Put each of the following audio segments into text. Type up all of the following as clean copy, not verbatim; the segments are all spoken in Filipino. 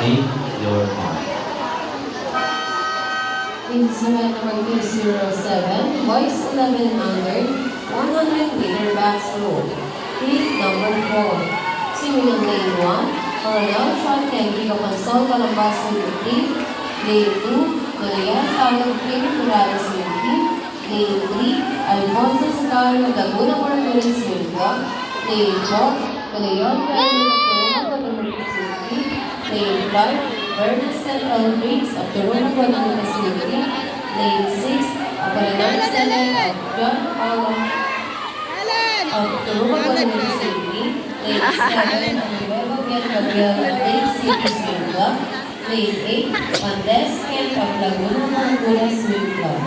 Take your mark. This is event number 207, Boys 11 and under, 100 meter backstroke. Heat number 4. Swimming in lane 1, Coronel Sean Kenji Capansol Calambas City. Lane 2, Galean Talag Pin Morales City. Lane 3, Alfonso Sacario Laguna Morales City. Lane 4, Galeon Carlos City. Lane 5, Bernstein Elbriggs of Toronto Guadalupe City. Lane 6, Apolinar Selen of John Paulo of Toronto Guadalupe City. Lane 7, Nuevo Bien Gabriel of Lake City Swim Club. Lane 8, Andes Kent of Laguna Marangula Swim Club.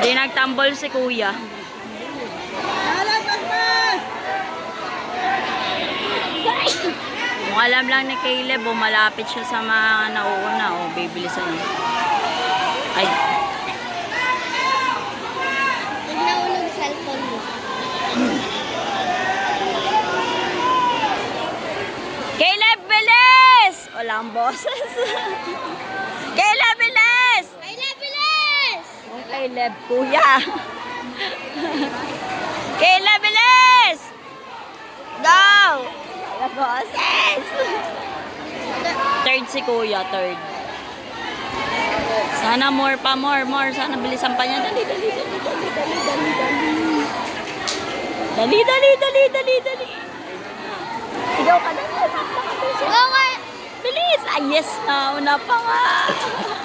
Hindi nagtambol si kuya. Kung alam lang ni Caleb, malapit siya sa mga nauuna. O, bibilisan niya. Ay. Pag naulog cellphone mo. Caleb, bilis! Walang boses. Caleb, bilis! Caleb, bilis! Ang Caleb, kuya. Caleb, bilis! Go! Walang boses. Third si kuya, third. Sana more pa, more. Sana bilisan pa niya. Dali. Dali. Sigaw ka na. Go, Bilis! Ay, yes! Nauna pa nga.